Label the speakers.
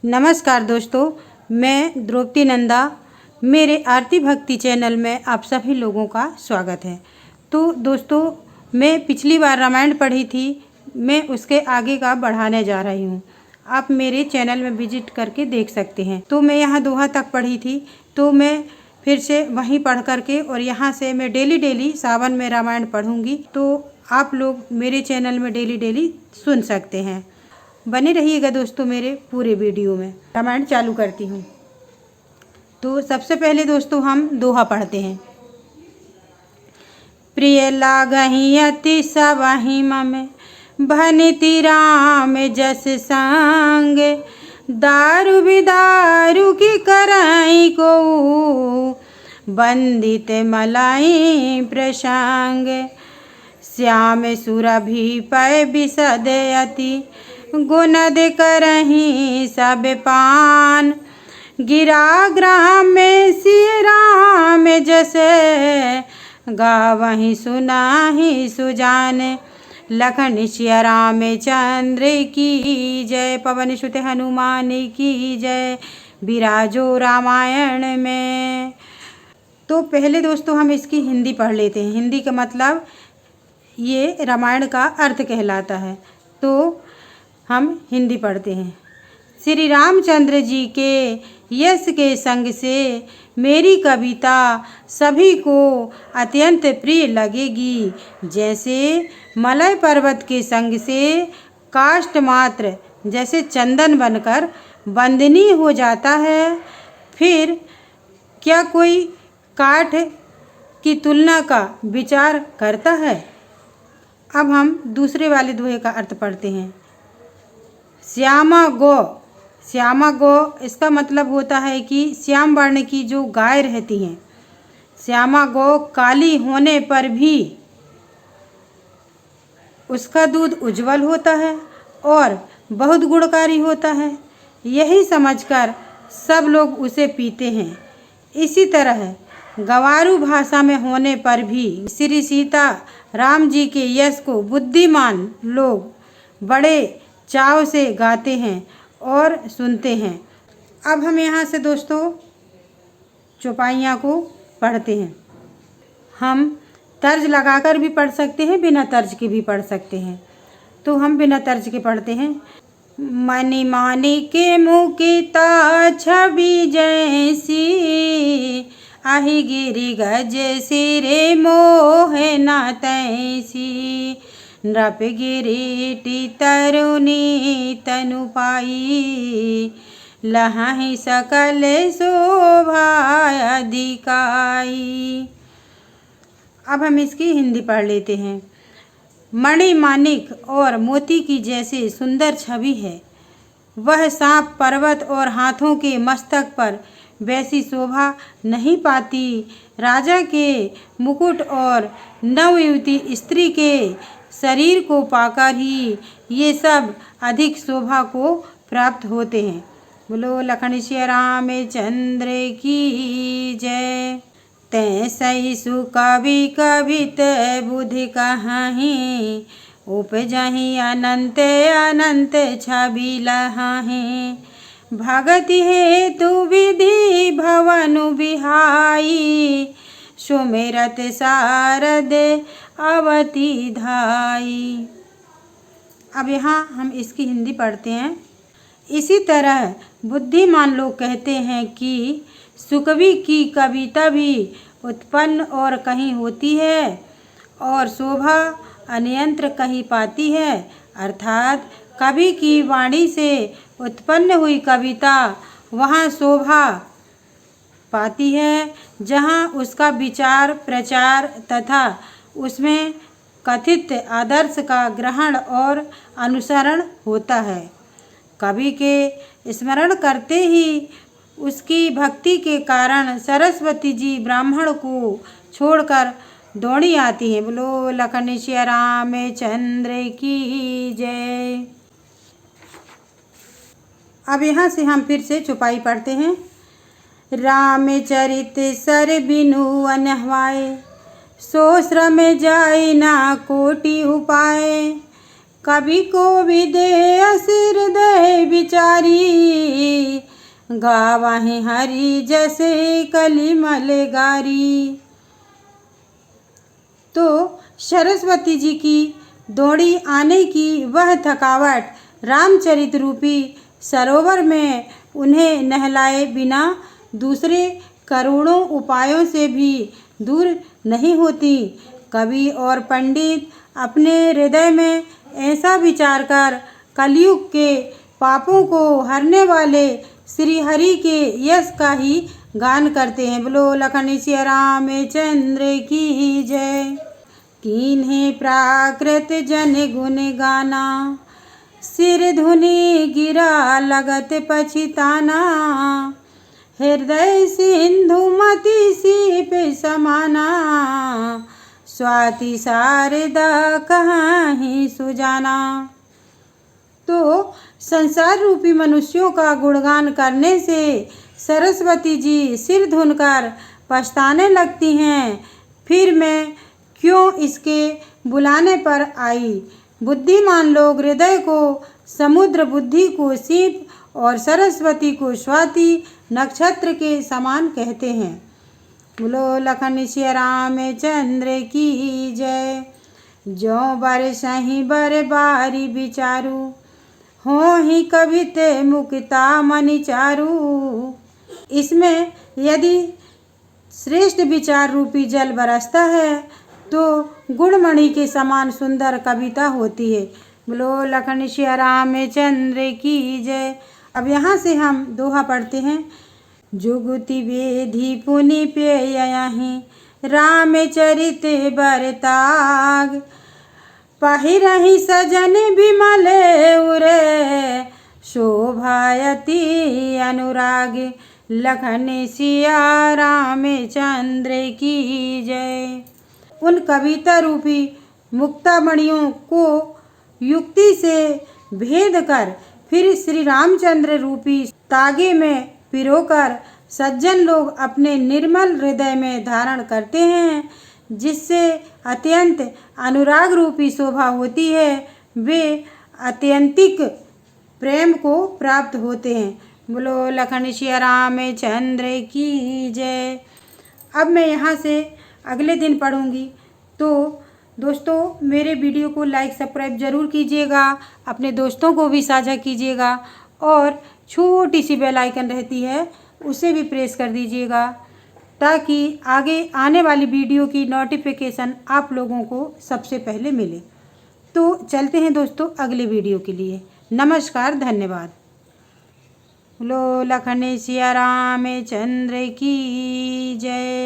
Speaker 1: नमस्कार दोस्तों, मैं द्रौपदी नंदा। मेरे आरती भक्ति चैनल में आप सभी लोगों का स्वागत है। तो दोस्तों, मैं पिछली बार रामायण पढ़ी थी, मैं उसके आगे का बढ़ाने जा रही हूँ। आप मेरे चैनल में विजिट करके देख सकते हैं। तो मैं यहाँ दोहा तक पढ़ी थी, तो मैं फिर से वहीं पढ़ करके और यहाँ से मैं डेली सावन में रामायण पढ़ूँगी। तो आप लोग मेरे चैनल में डेली सुन सकते हैं। बने रहिएगा दोस्तों मेरे पूरे वीडियो में। रामायण चालू करती हूँ। तो सबसे पहले दोस्तों हम दोहा पढ़ते हैं। प्रिय लागहि अति सबहि मम, भनिति राम जस संग। दारु बिदारु की करई को, बंदित मलाई प्रसंग। श्याम सुरभि पै बिसद अति, गुनद करहि सब पान। गिरा ग्राम में सिय राम जैसे, गावहि सुनाहि सुजान। लखन सिय राम चंद्र की जय, पवन सुत हनुमान की जय। विराजो रामायण में। तो पहले दोस्तों हम इसकी हिंदी पढ़ लेते हैं। हिंदी का मतलब ये रामायण का अर्थ कहलाता है। तो हम हिंदी पढ़ते हैं। श्री रामचंद्र जी के यश के संग से मेरी कविता सभी को अत्यंत प्रिय लगेगी। जैसे मलय पर्वत के संग से काष्ठ मात्र जैसे चंदन बनकर वंदनीय हो जाता है, फिर क्या कोई काठ की तुलना का विचार करता है। अब हम दूसरे वाले दोहे का अर्थ पढ़ते हैं। श्यामा गो, श्यामा गो इसका मतलब होता है कि श्याम वर्ण की जो गाय रहती हैं, श्यामा गो काली होने पर भी उसका दूध उज्जवल होता है और बहुत गुणकारी होता है। यही समझकर सब लोग उसे पीते हैं। इसी तरह गंवारू भाषा में होने पर भी श्री सीता राम जी के यश को बुद्धिमान लोग बड़े चाव से गाते हैं और सुनते हैं। अब हम यहाँ से दोस्तों चौपाइयाँ को पढ़ते हैं। हम तर्ज लगाकर भी पढ़ सकते हैं, बिना तर्ज के भी पढ़ सकते हैं। तो हम बिना तर्ज के पढ़ते हैं। मनि मानिके मुकिता छवि जैसी, आहि गिरि गज सिरे मोह न तैसी। नृप गिरीटी तरुणी तनु पाई, लहहि सकल शोभा अधिकाई। अब हम इसकी हिंदी पढ़ लेते हैं। मणि माणिक और मोती की जैसे सुंदर छवि है, वह सांप पर्वत और हाथों के मस्तक पर वैसी शोभा नहीं पाती। राजा के मुकुट और नवयुवती स्त्री के शरीर को पाकर ही ये सब अधिक शोभा को प्राप्त होते हैं। बोलो लखन सिय राम चंद्र की जय। तै सहिषु कवि कवित बुद्धि कहाहीं, उपजहि अनंत अनंत छवि लहाहीं। भगति हेतु विधि भवनु बिहाई, सुमिरत सारद अवति धाई। अब यहाँ हम इसकी हिंदी पढ़ते हैं। इसी तरह बुद्धिमान लोग कहते हैं कि सुकवि की कविता भी उत्पन्न और कहीं होती है और शोभा अन्यंत्र कहीं पाती है। अर्थात कवि की वाणी से उत्पन्न हुई कविता वहाँ शोभा पाती है जहाँ उसका विचार प्रचार तथा उसमें कथित आदर्श का ग्रहण और अनुसरण होता है। कवि के स्मरण करते ही उसकी भक्ति के कारण सरस्वती जी ब्राह्मण को छोड़कर दौड़ी आती हैं। बोलो लखन सिय राम चंद्र की जय। अब यहाँ से हम फिर से चौपाई पढ़ते हैं। रामचरित सर बिनु अनहवाए, सो श्रम जाय ना कोटि उपाय। कवि को विदेह हृदय विचारी, गावहीं हरि जैसे कलिमल गारी। तो सरस्वती जी की दौड़ी आने की वह थकावट रामचरित रूपी सरोवर में उन्हें नहलाए बिना दूसरे करोड़ों उपायों से भी दूर नहीं होती। कवि और पंडित अपने हृदय में ऐसा विचार कर कलयुग के पापों को हरने वाले श्री हरि के यश का ही गान करते हैं। बोलो लखन सिया रामचंद्र की जय। कीन्हे प्राकृत जन गुण गाना, सिर धुनि गिरा लगत पछिताना। हृदय सिंधु मति सीप समाना, स्वाति शारदा कहीं सुजाना। तो संसार रूपी मनुष्यों का गुणगान करने से सरस्वती जी सिर धुनकर पछताने लगती हैं। फिर मैं क्यों इसके बुलाने पर आई। बुद्धिमान लोग हृदय को समुद्र, बुद्धि को सीप और सरस्वती को स्वाति नक्षत्र के समान कहते हैं। बोलो लखन सिया रामचंद्र की जय। जो बर सही बर बारी विचारू, हो ही कभी ते मुक्ता मनि चारू। इसमें यदि श्रेष्ठ विचार रूपी जल बरसता है तो गुणमणि के समान सुंदर कविता होती है। बोलो लखन सिया रामचंद्र की जय। अब यहाँ से हम दोहा पढ़ते हैं। जुगति वेधी पुनि पेयहि, रामचरित बरताग। पहिरहि सजन विमल उरे, शोभायति अनुराग। लखन सिया रामचंद्र की जय। उन कविता रूपी मुक्तामणियों को युक्ति से भेद कर फिर श्री रामचंद्र रूपी तागे में पिरोकर सज्जन लोग अपने निर्मल हृदय में धारण करते हैं, जिससे अत्यंत अनुराग रूपी शोभा होती है। वे अत्यंतिक प्रेम को प्राप्त होते हैं। बोलो लखन सिया रामचंद्र की जय। अब मैं यहाँ से अगले दिन पढ़ूँगी। तो दोस्तों मेरे वीडियो को लाइक सब्सक्राइब ज़रूर कीजिएगा, अपने दोस्तों को भी साझा कीजिएगा और छोटी सी बेल आइकन रहती है उसे भी प्रेस कर दीजिएगा, ताकि आगे आने वाली वीडियो की नोटिफिकेशन आप लोगों को सबसे पहले मिले। तो चलते हैं दोस्तों अगले वीडियो के लिए। नमस्कार, धन्यवाद। बोलो लखन सिया रामचंद्र की जय।